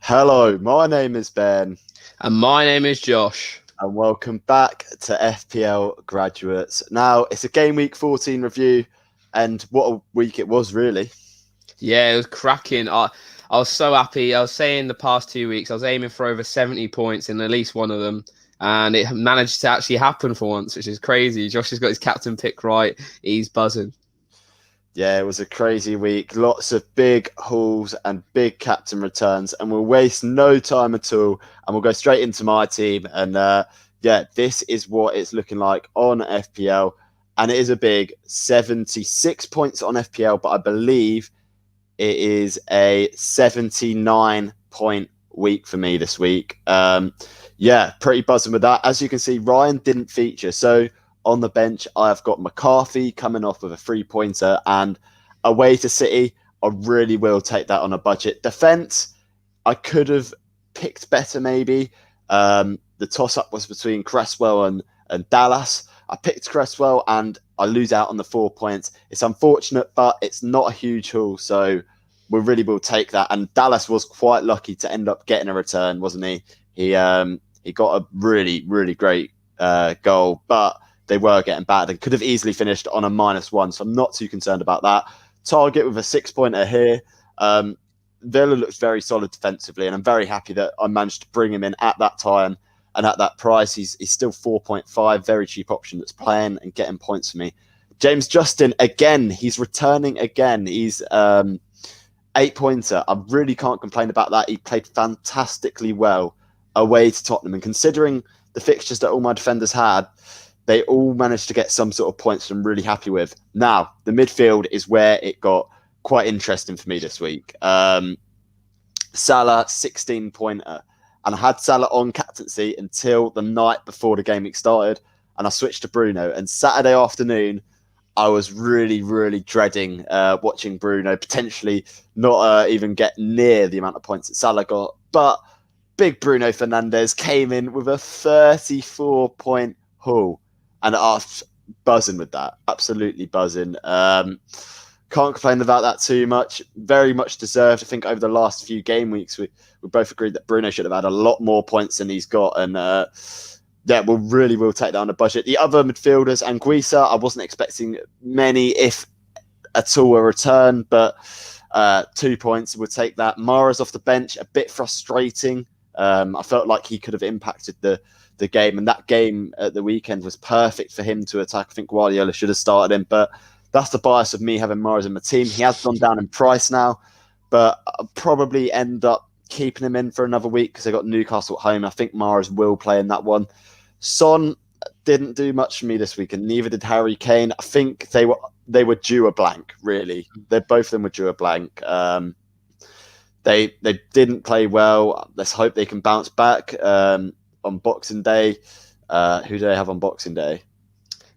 Hello, my name is Ben, And my name is Josh. and welcome back to FPL Graduates. Now, it's a game week 14 review, and what a week it was, really. Yeah, it was cracking. I was so happy. I was saying the past 2 weeks, I was aiming for over 70 points in at least one of them. And it managed to actually happen for once, which is crazy. Josh has got his captain pick right. He's buzzing. Yeah, it was a crazy week. Lots of big hauls and big captain returns, and we'll waste no time at all. And we'll go straight into my team. And this is what it's looking like on FPL. And it is a big 76 points on FPL, but I believe it is a 79-point week for me this week. Pretty buzzing with that. As you can see, Ryan didn't feature. So on the bench, I've got McCarthy coming off with a 3-pointer, and away to City, I really will take that on a budget. Defence, I could have picked better maybe. The toss-up was between Cresswell and Dallas. I picked Cresswell and I lose out on the 4 points. It's unfortunate, but it's not a huge haul, so we really will take that. And Dallas was quite lucky to end up getting a return, wasn't he? He got a really, really great goal, but they were getting bad and could have easily finished on a -1. So I'm not too concerned about that. Target with a 6-pointer here. Villa looks very solid defensively, and I'm very happy that I managed to bring him in at that time and at that price. He's still 4.5, very cheap option that's playing and getting points for me. James Justin, again, he's returning again. He's 8-pointer. I really can't complain about that. He played fantastically well away to Tottenham, and considering the fixtures that all my defenders had, they all managed to get some sort of points I'm really happy with. Now, the midfield is where it got quite interesting for me this week. Salah, 16-pointer. And I had Salah on captaincy until the night before the game week started, and I switched to Bruno. And Saturday afternoon, I was really, really dreading watching Bruno potentially not even get near the amount of points that Salah got. But big Bruno Fernandes came in with a 34-point haul. And I'm buzzing with that. Absolutely buzzing. Can't complain about that too much. Very much deserved. I think over the last few game weeks, we both agreed that Bruno should have had a lot more points than he's got. And we'll take that on a budget. The other midfielders, Anguissa, I wasn't expecting many, if at all, a return. But 2 points, we'll take that. Mara's off the bench, a bit frustrating. I felt like he could have impacted the game, and that game at the weekend was perfect for him to attack. I think Guardiola should have started him, but that's the bias of me having Mahrez in my team. He has gone down in price now, but I'll probably end up keeping him in for another week because I got Newcastle at home. I think Mahrez will play in that one. Son didn't do much for me this week, and neither did Harry Kane. I think they were due a blank, really. Both of them were due a blank. They didn't play well. Let's hope they can bounce back. On Boxing Day, who do they have on Boxing Day?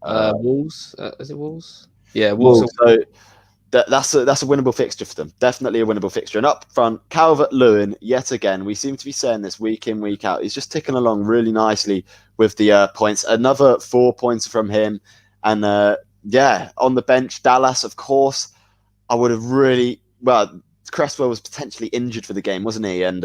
Wolves. Is it Wolves? Yeah, Wolves. So that's a winnable fixture for them. Definitely a winnable fixture. And up front, Calvert-Lewin, yet again, we seem to be saying this week in, week out. He's just ticking along really nicely with the points. Another 4 points from him. And on the bench, Dallas, of course, I would have really... Well, Cresswell was potentially injured for the game, wasn't he? And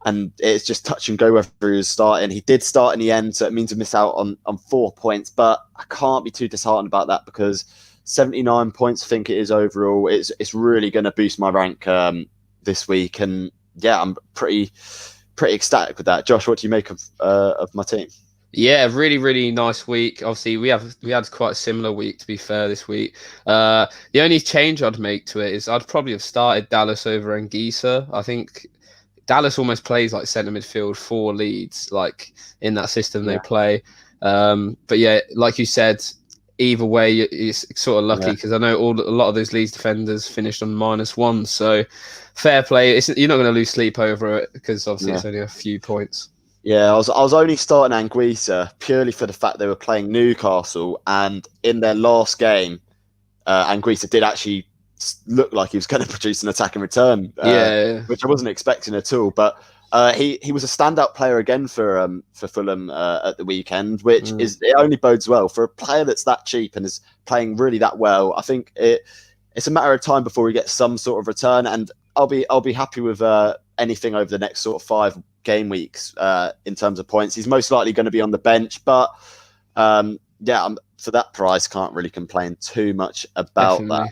And it's just touch and go whether he was starting. He did start in the end, so it means we miss out on 4 points. But I can't be too disheartened about that because 79 points, I think it is overall. It's really going to boost my rank this week. And I'm pretty ecstatic with that. Josh, what do you make of my team? Yeah, really, really nice week. Obviously, we had quite a similar week, to be fair, this week. The only change I'd make to it is I'd probably have started Dallas over Anguissa. I think Dallas almost plays like centre midfield for Leeds, like in that system they play. But yeah, like you said, either way, it's sort of lucky because I know a lot of those Leeds defenders finished on -1. So fair play. You're not going to lose sleep over it because obviously it's only a few points. Yeah, I was only starting Anguissa purely for the fact they were playing Newcastle, and in their last game, Anguissa did actually look like he was going to produce an attack and return, which I wasn't expecting at all. But he was a standout player again for Fulham at the weekend, which it only bodes well for a player that's that cheap and is playing really that well. I think it's a matter of time before he gets some sort of return, and I'll be happy with anything over the next sort of 5 game weeks in terms of points. He's most likely going to be on the bench, but for that price, can't really complain too much about that.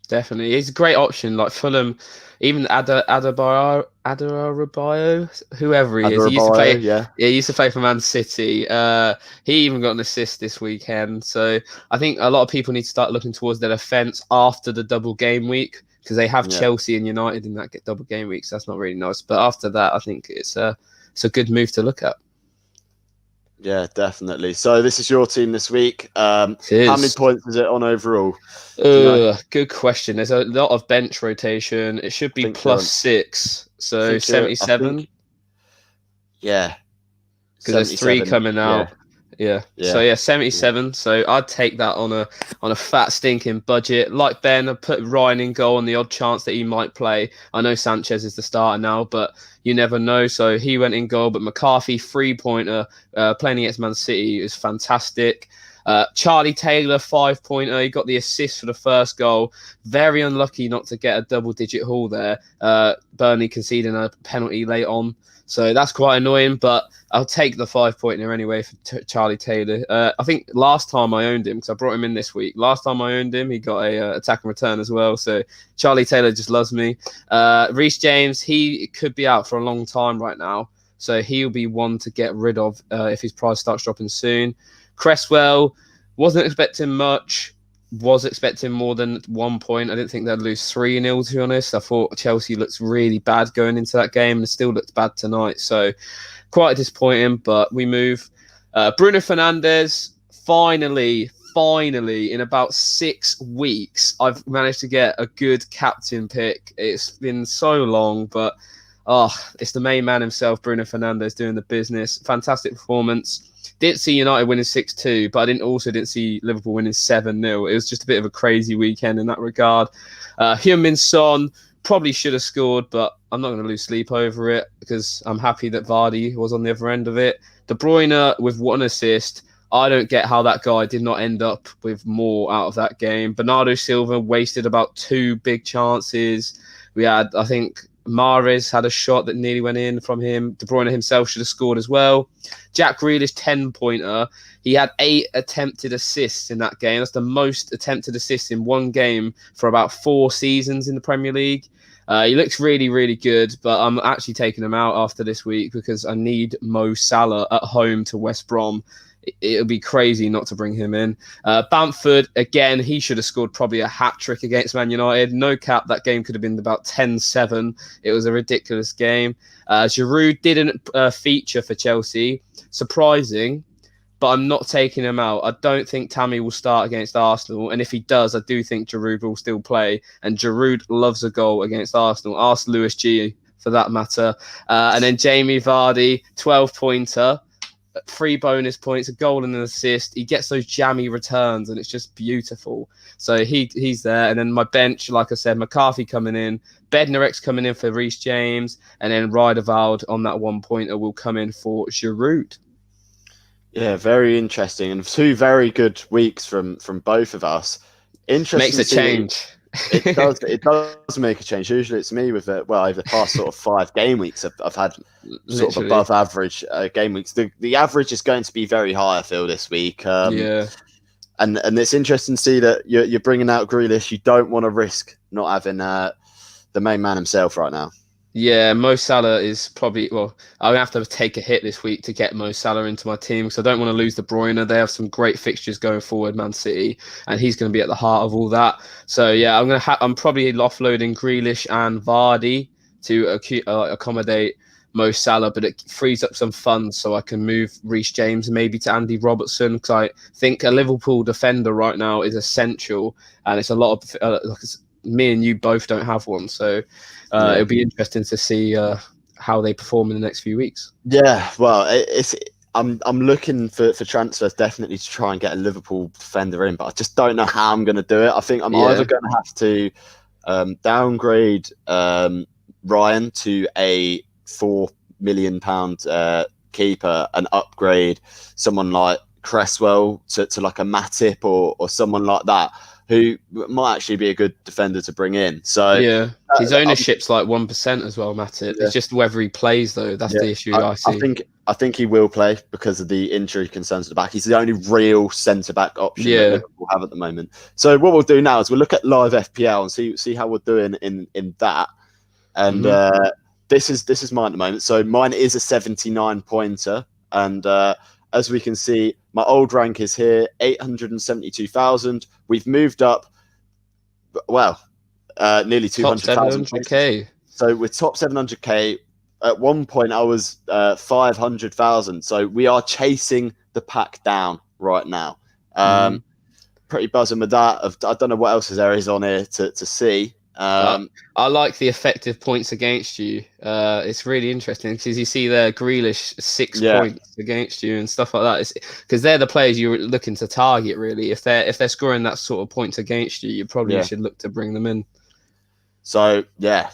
Definitely, he's a great option. Like Fulham, even Adebayo, whoever he is, he used to play. Yeah, he used to play for Man City. He even got an assist this weekend. So I think a lot of people need to start looking towards their defence after the double game week, because they have Chelsea and United in that double game week. So that's not really nice. But after that, I think it's a good move to look at. Yeah, definitely. So this is your team this week. How many points is it on overall? Good question. There's a lot of bench rotation. It should be +6, so 77. Yeah, because there's 3 coming out. Yeah. So 77. So I'd take that on a fat stinking budget. Like Ben, I put Ryan in goal on the odd chance that he might play. I know Sanchez is the starter now, but you never know. So he went in goal, but McCarthy 3-pointer playing against Man City is fantastic. Charlie Taylor 5-pointer. He got the assist for the first goal. Very unlucky not to get a double-digit haul there. Burnley conceding a penalty late on. So that's quite annoying, but I'll take the 5-pointer anyway for Charlie Taylor. I think last time I owned him, because I brought him in this week, last time I owned him, he got a attack and return as well. So Charlie Taylor just loves me. Reece James, he could be out for a long time right now. So he'll be one to get rid of if his price starts dropping soon. Cresswell, wasn't expecting much. Was expecting more than 1 point. I didn't think they'd lose 3-0, to be honest. I thought Chelsea looked really bad going into that game, and it still looked bad tonight. So quite disappointing, but we move. Bruno Fernandes, finally, in about 6 weeks, I've managed to get a good captain pick. It's been so long, but it's the main man himself, Bruno Fernandes, doing the business. Fantastic performance. Didn't see United winning 6-2, but I didn't see Liverpool winning 7-0. It was just a bit of a crazy weekend in that regard. Heung-min Son probably should have scored, but I'm not going to lose sleep over it because I'm happy that Vardy was on the other end of it. De Bruyne with 1 assist. I don't get how that guy did not end up with more out of that game. Bernardo Silva wasted about 2 big chances. We had, I think, Mahrez had a shot that nearly went in from him. De Bruyne himself should have scored as well. Jack Grealish, 10-pointer. He had 8 attempted assists in that game. That's the most attempted assists in one game for about 4 seasons in the Premier League. He looks really, really good, but I'm actually taking him out after this week because I need Mo Salah at home to West Brom. It'll be crazy not to bring him in. Bamford, again, he should have scored probably a hat-trick against Man United. No cap, that game could have been about 10-7. It was a ridiculous game. Giroud didn't feature for Chelsea. Surprising, but I'm not taking him out. I don't think Tammy will start against Arsenal, and if he does, I do think Giroud will still play, and Giroud loves a goal against Arsenal. Ask Lewis G for that matter. And then Jamie Vardy, 12-pointer. 3 bonus points, a goal and an assist. He gets those jammy returns, and it's just beautiful. So he's there. And then my bench, like I said, McCarthy coming in, Bednarek's coming in for Reece James, and then Riederwald on that 1-pointer will come in for Giroud. Yeah, very interesting, and 2 very good weeks from both of us. Interesting. Makes a change. It does make a change. Usually it's me with over the past sort of 5 game weeks, I've had sort of above average game weeks. The average is going to be very high, I feel, this week. And it's interesting to see that you're bringing out Grealish. You don't want to risk not having the main man himself right now. Yeah, Mo Salah is probably, I'm going to have to take a hit this week to get Mo Salah into my team because I don't want to lose De Bruyne. They have some great fixtures going forward, Man City, and he's going to be at the heart of all that. So, yeah, I'm probably offloading Grealish and Vardy to accommodate Mo Salah, but it frees up some funds so I can move Reece James maybe to Andy Robertson because I think a Liverpool defender right now is essential, and it's a lot of me and you both don't have one, so it'll be interesting to see how they perform in the next few weeks. Yeah, well, I'm looking for transfers definitely to try and get a Liverpool defender in, but I just don't know how I'm going to do it. I think I'm either going to have to downgrade Ryan to a £4 million keeper and upgrade someone like Cresswell to like a Matip or someone like that. who might actually be a good defender to bring in. So yeah, his ownership's like 1% as well, Matip. Yeah. It's just whether he plays though. That's the issue I see. I think he will play because of the injury concerns at the back. He's the only real centre back option that Liverpool have at the moment. So what we'll do now is we'll look at live FPL and see how we're doing in that. And this is mine at the moment. So mine is a 79 pointer, and as we can see, my old rank is here, 872,000. We've moved up, well, nearly 200,000. 700k. So we're top 700k. At one point, I was 500,000. So we are chasing the pack down right now. Pretty buzzing with that. I don't know what else there is on here to see. I like the effective points against you. It's really interesting because you see there Grealish 6 points against you and stuff like that. Because they're the players you're looking to target. Really, if they're scoring that sort of points against you, you probably should look to bring them in. So yeah.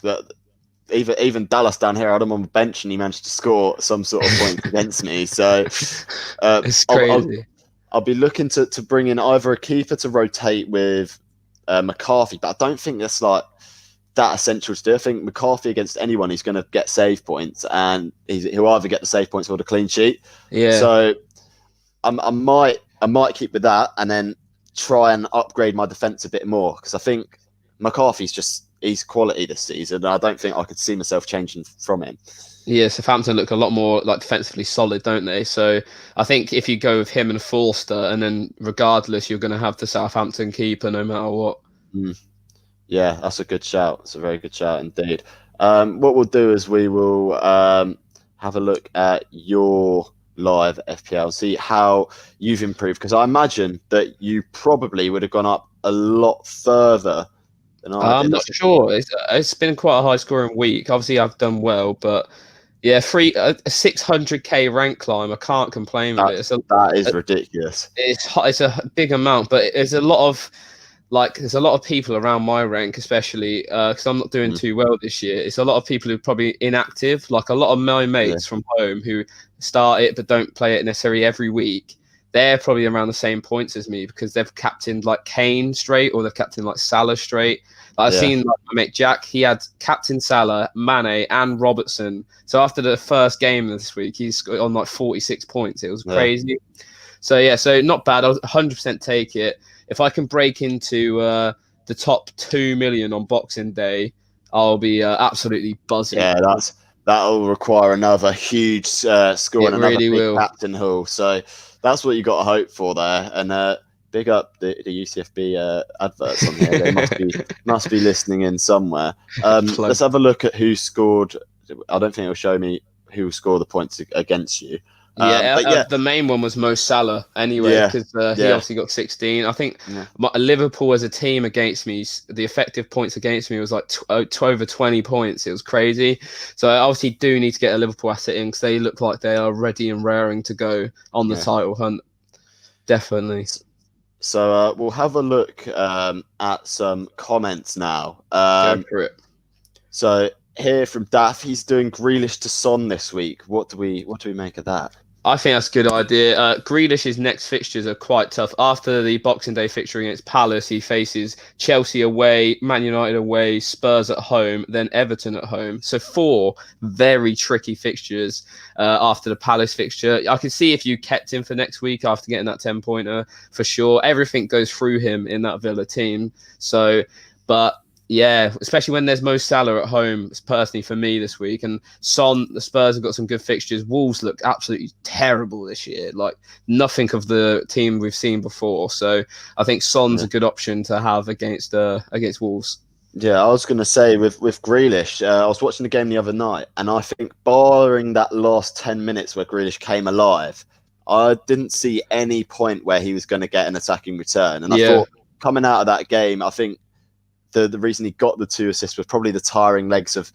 Even Dallas down here, I had him on the bench and he managed to score some sort of points against me. So it's crazy. I'll be looking to bring in either a keeper to rotate with McCarthy, but I don't think that's like that essential to do. I think McCarthy against anyone, he's going to get save points, and he'll either get the save points or the clean sheet. Yeah. So I might keep with that and then try and upgrade my defense a bit more because I think he's quality this season. I don't think I could see myself changing from him. Yeah, Southampton look a lot more like defensively solid, don't they? So I think if you go with him and Forster, and then regardless, you're going to have the Southampton keeper no matter what. Yeah, that's a good shout. It's a very good shout indeed. What we'll do is we will have a look at your live FPL, see how you've improved, because I imagine that you probably would have gone up a lot further. I'm not sure. It's been quite a high scoring week. Obviously, I've done well, but yeah, a 600k rank climb. I can't complain with it. That is ridiculous. It's a big amount, but there's a lot of people around my rank, especially because I'm not doing too well this year. It's a lot of people who are probably inactive. Like a lot of my mates from home who start it but don't play it necessarily every week. They're probably around the same points as me because they've captained like Kane straight or they've captained like Salah straight. I've seen like my mate Jack, he had Captain Salah, Mane and Robertson. So after the first game this week, he's on like 46 points. It was crazy. So not bad. I'll 100% take it. If I can break into the top 2 million on Boxing Day, I'll be absolutely buzzing. Yeah, that'll require another huge score and another big captain haul. So that's what you got to hope for there. And big up the UCFB adverts on here. They must be listening in somewhere. Let's have a look at who scored. I don't think it'll show me who scored the points against you. The main one was Mo Salah anyway, because he obviously got 16. I think Liverpool as a team against me, the effective points against me was like over 20 points. It was crazy. So I obviously do need to get a Liverpool asset in because they look like they are ready and raring to go on the title hunt. Definitely. So we'll have a look at some comments now. Go for it. So here from Daff, he's doing Grealish to Son this week. What do we make of that? I think that's a good idea. Grealish's next fixtures are quite tough. After the Boxing Day fixture against Palace, he faces Chelsea away, Man United away, Spurs at home, then Everton at home. So 4 very tricky fixtures after the Palace fixture. I can see if you kept him for next week after getting that 10-pointer, for sure. Everything goes through him in that Villa team. But yeah, especially when there's Mo Salah at home, personally for me this week. And Son, the Spurs have got some good fixtures. Wolves look absolutely terrible this year. Like nothing of the team we've seen before. So I think Son's a good option to have against Wolves. Yeah, I was going to say with Grealish, I was watching the game the other night, and I think barring that last 10 minutes where Grealish came alive, I didn't see any point where he was going to get an attacking return. And I thought coming out of that game, I think the reason he got the 2 assists was probably the tiring legs of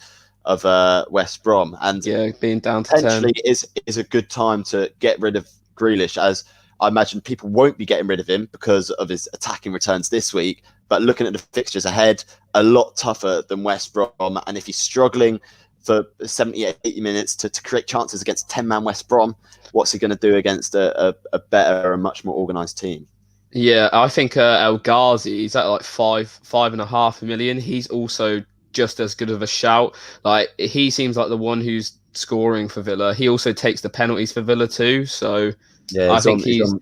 West Brom, and being down to potentially 10 is a good time to get rid of Grealish, as I imagine people won't be getting rid of him because of his attacking returns this week. But looking at the fixtures ahead, a lot tougher than West Brom, and if he's struggling for 70, 80 minutes to create chances against 10-man West Brom, what's he going to do against a better and much more organised team? Yeah, I think El Ghazi, he's at like 5.5 million. He's also just as good of a shout. Like he seems like the one who's scoring for Villa. He also takes the penalties for Villa too. So Yeah, I think he's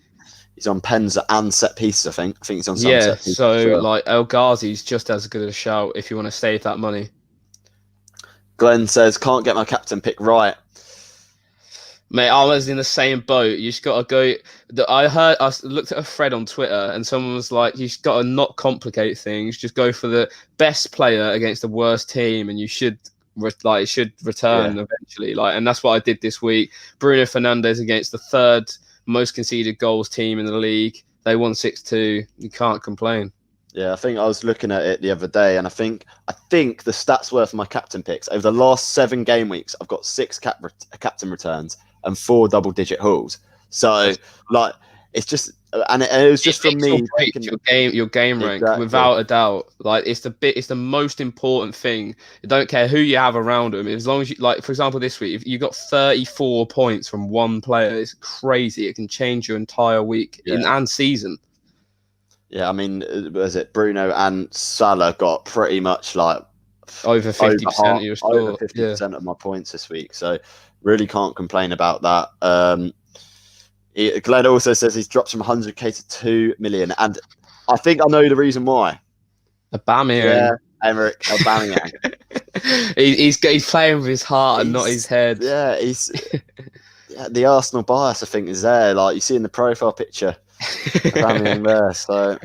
he's on pens and set pieces. I think he's on some yeah. set pieces as So well. like El Ghazi's just as good a shout if you want to save that money. Glenn says can't get my captain pick right. Mate, I was in the same boat. You just gotta go. I looked at a thread on Twitter, and someone was like, "You just gotta not complicate things. Just go for the best player against the worst team, and you should it should return eventually." Like, and that's what I did this week. Bruno Fernandes against the third most conceded goals team in the league. They won 6-2. You can't complain. Yeah, I think I was looking at it the other day, and I think the stats were for my captain picks over the last 7 game weeks. I've got 6 captain returns and 4 double-digit hauls. So, like, it's just, and it was just from me. Your game rank, without a doubt. Like, it's the most important thing. You don't care who you have around them, as long as you, like, for example, this week, if you got 34 points from one player, it's crazy. It can change your entire week and season. Yeah, I mean, was it Bruno and Salah got pretty much like over 50% of your score, over 50% of my points this week. So really can't complain about that. Glenn also says he's dropped from 100k to 2 million, and I think I know the reason why. Aubameyang. Yeah, Emerick Aubameyang. he's playing with his heart and not his head. Yeah, the Arsenal bias, I think, is there. Like you see in the profile picture. Aubameyang there. So,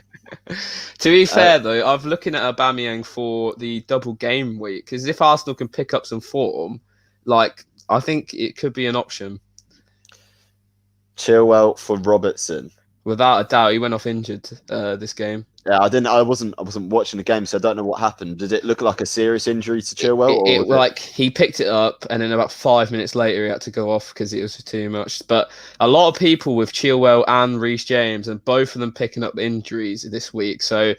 to be fair though, I'm looking at Aubameyang for the double game week because if Arsenal can pick up some form, like I think it could be an option. Chilwell for Robertson. Without a doubt, he went off injured this game. Yeah, I wasn't watching the game, so I don't know what happened. Did it look like a serious injury to Chilwell? Like he picked it up, and then about 5 minutes later, he had to go off because it was too much. But a lot of people with Chilwell and Reece James, and both of them picking up injuries this week, so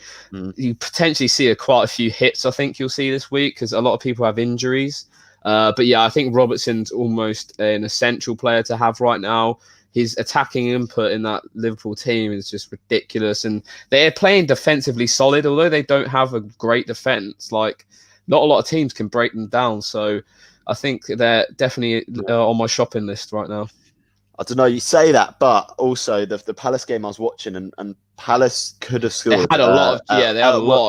you potentially see quite a few hits. I think you'll see this week because a lot of people have injuries. But yeah, I think Robertson's almost an essential player to have right now. His attacking input in that Liverpool team is just ridiculous, and they're playing defensively solid. Although they don't have a great defense, like not a lot of teams can break them down. So I think they're definitely on my shopping list right now. I don't know. You say that, but also the Palace game I was watching, and Palace could have scored. They had a lot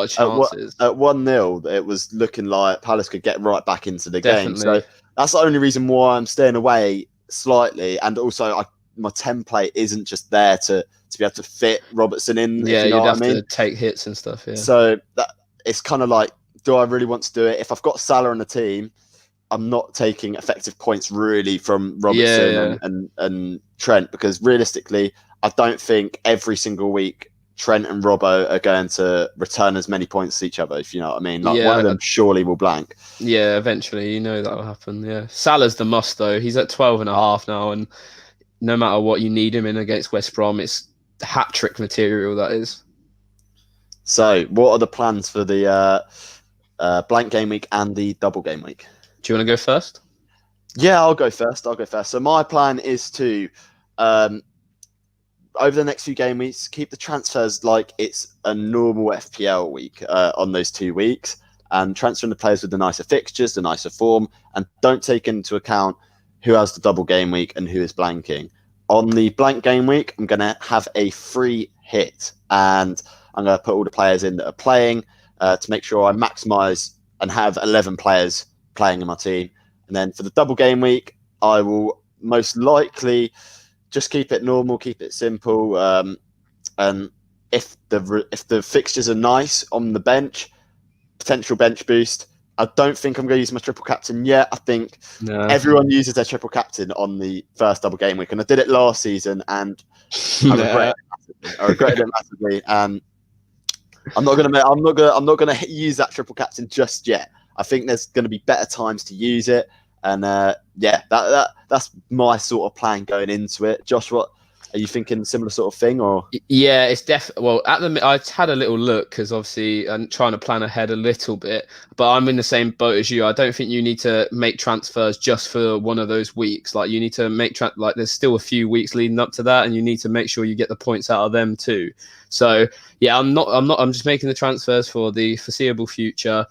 of chances. At 1-0, it was looking like Palace could get right back into the game. So that's the only reason why I'm staying away slightly, and also my template isn't just there to be able to fit Robertson in. Yeah, you'd have to take hits and stuff. Yeah. So that it's kind of like, do I really want to do it? If I've got Salah on the team, I'm not taking effective points really from Robertson and Trent, because realistically, I don't think every single week Trent and Robbo are going to return as many points as each other, if you know what I mean. Like one of them surely will blank. Yeah, eventually, that will happen. Yeah, Salah's the must though. He's at 12.5 now, and no matter what you need him in against West Brom, it's hat trick material, that is. So, what are the plans for the blank game week and the double game week? Do you want to go first? Yeah, I'll go first. So, my plan is to, over the next few game weeks, keep the transfers like it's a normal FPL week on those 2 weeks, and transferring the players with the nicer fixtures, the nicer form, and don't take into account who has the double game week and who is blanking. On the blank game week, I'm going to have a free hit, and I'm going to put all the players in that are playing to make sure I maximise and have 11 players playing in my team. And then for the double game week, I will most likely just keep it normal, keep it simple. And if the fixtures are nice on the bench, potential bench boost. I don't think I'm going to use my triple captain yet. I think everyone uses their triple captain on the first double game week, and I did it last season, and I regretted it massively. And I'm not going to use that triple captain just yet. I think there's going to be better times to use it, and that's my sort of plan going into it. Josh, what Are you thinking similar sort of thing, or? Yeah, it's definitely, well, at the I had a little look because obviously I'm trying to plan ahead a little bit, but I'm in the same boat as you. I don't think you need to make transfers just for one of those weeks. Like, you need to make like there's still a few weeks leading up to that, and you need to make sure you get the points out of them too. So yeah, I'm just making the transfers for the foreseeable future.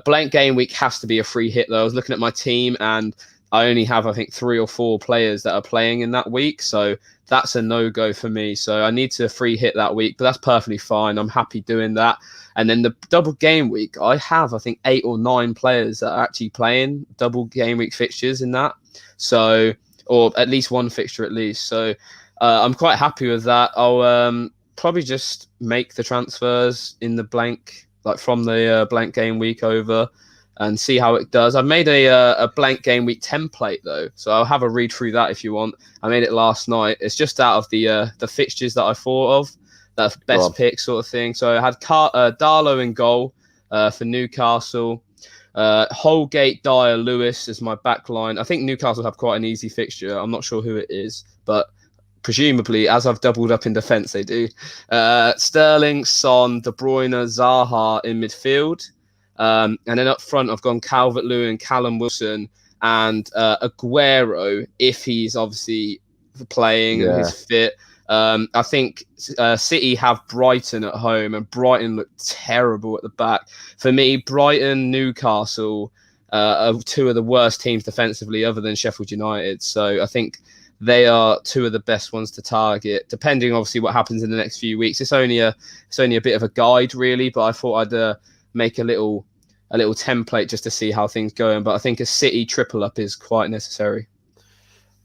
Blank game week has to be a free hit though. I was looking at my team and I only have, I think, 3 or 4 players that are playing in that week. So that's a no-go for me. So I need to free hit that week, but that's perfectly fine. I'm happy doing that. And then the double game week, I have, I think, 8 or 9 players that are actually playing double game week fixtures in that. So, or at least one fixture at least. So I'm quite happy with that. I'll probably just make the transfers in the blank, like from the blank game week over, and see how it does. I've made a blank game week template though, so I'll have a read through that if you want. I made it last night. It's just out of the fixtures that I thought of, that best pick sort of thing. So I had Darlow in goal for Newcastle. Holgate, Dyer, Lewis as my back line. I think Newcastle have quite an easy fixture. I'm not sure who it is, but presumably, as I've doubled up in defence, they do. Sterling, Son, De Bruyne, Zaha in midfield. And then up front, I've gone Calvert-Lewin, Callum Wilson, and Aguero, if he's obviously playing and he's fit. I think City have Brighton at home, and Brighton look terrible at the back. For me, Brighton, Newcastle are 2 of the worst teams defensively other than Sheffield United. So I think they are 2 of the best ones to target, depending obviously what happens in the next few weeks. It's only a bit of a guide, really, but I thought I'd make a little template just to see how things going. But I think a City triple up is quite necessary.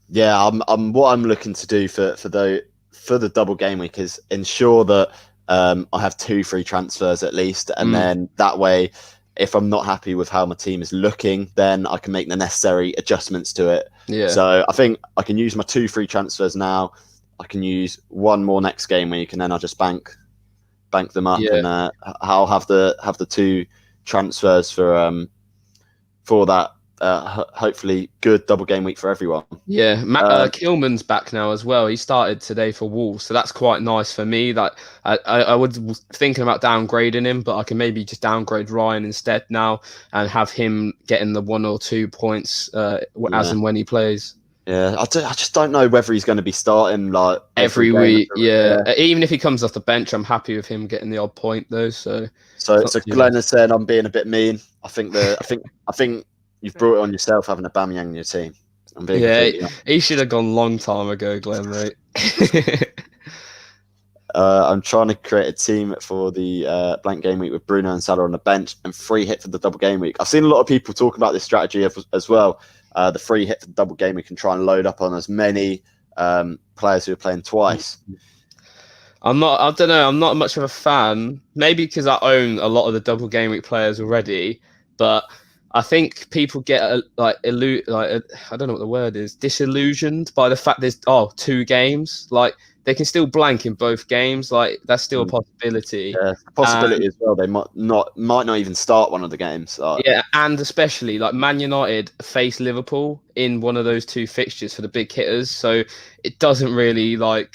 Yeah, what I'm looking to do for the double game week is ensure that I have 2 free transfers at least, and then that way, if I'm not happy with how my team is looking, then I can make the necessary adjustments to it. Yeah. So I think I can use my 2 free transfers now. I can use 1 more next game week, and then I'll just bank them up, and I'll have the 2 transfers for that hopefully good double game week for everyone. Yeah, Killman's back now as well. He started today for Wolves, so that's quite nice for me. That I was thinking about downgrading him, but I can maybe just downgrade Ryan instead now and have him getting the 1 or 2 points as and when he plays. Yeah, I just don't know whether he's going to be starting like every week. Yeah, even if he comes off the bench, I'm happy with him getting the odd point though. So Glenn is saying I'm being a bit mean. I think you've brought it on yourself having a Aubameyang in your team. I'm being he should have gone long time ago, Glenn, mate. I'm trying to create a team for the blank game week with Bruno and Salah on the bench and free hit for the double game week. I've seen a lot of people talk about this strategy as well. The free hit for the double game, we can try and load up on as many players who are playing twice. I don't know. I'm not much of a fan. Maybe because I own a lot of the double game week players already, but I think people get I don't know what the word is, disillusioned by the fact there's 2 games. Like, they can still blank in both games. Like, that's still a possibility. Yeah, a possibility as well. They might not even start one of the games. Yeah, and especially like Man United face Liverpool in one of those 2 fixtures for the big hitters. So it doesn't really I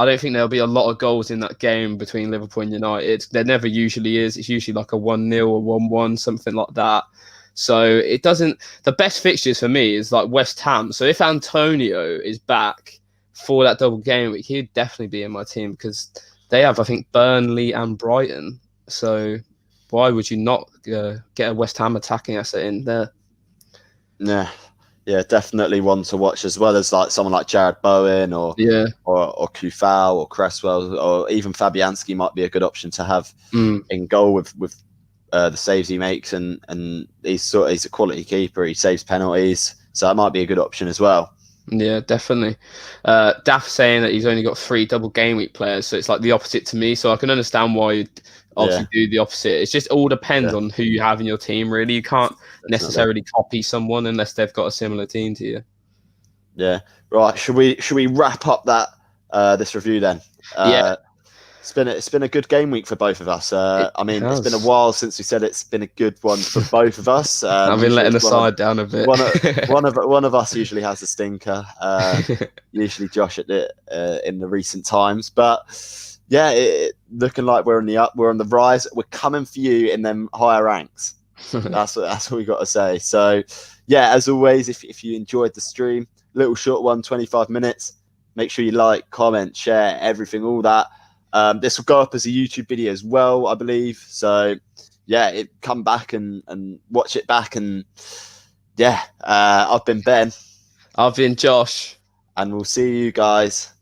don't think there'll be a lot of goals in that game between Liverpool and United. There never usually is. It's usually like a 1-0 or 1-1, something like that. So it doesn't. The best fixtures for me is like West Ham. So if Antonio is back for that double game week, he'd definitely be in my team because they have, I think, Burnley and Brighton. So why would you not get a West Ham attacking asset in there? Yeah, definitely one to watch, as well as like someone like Jared Bowen or Kufal or Cresswell, or even Fabianski might be a good option to have in goal with the saves he makes, and he's a quality keeper. He saves penalties, so that might be a good option as well. Yeah, definitely. Daft saying that he's only got 3 double game week players, so it's like the opposite to me. So I can understand why you'd obviously do the opposite. It's just all depends on who you have in your team, really. You can't necessarily copy someone unless they've got a similar team to you. Yeah. Right. Should we wrap up that this review then? It's been a good game week for both of us. I mean, it's been a has. while since we said it's been a good one for both of us. I've been Usually letting the it's one of- side down a bit. one of us usually has a stinker. Usually Josh at in the recent times, but yeah, looking like we're on the rise. We're coming for you in them higher ranks. That's what we got to say. So yeah, as always, if you enjoyed the stream, little short one, 25 minutes, make sure you like, comment, share, everything, all that. This will go up as a YouTube video as well, I believe. So yeah, come back and watch it back. And yeah, I've been Ben. I've been Josh. And we'll see you guys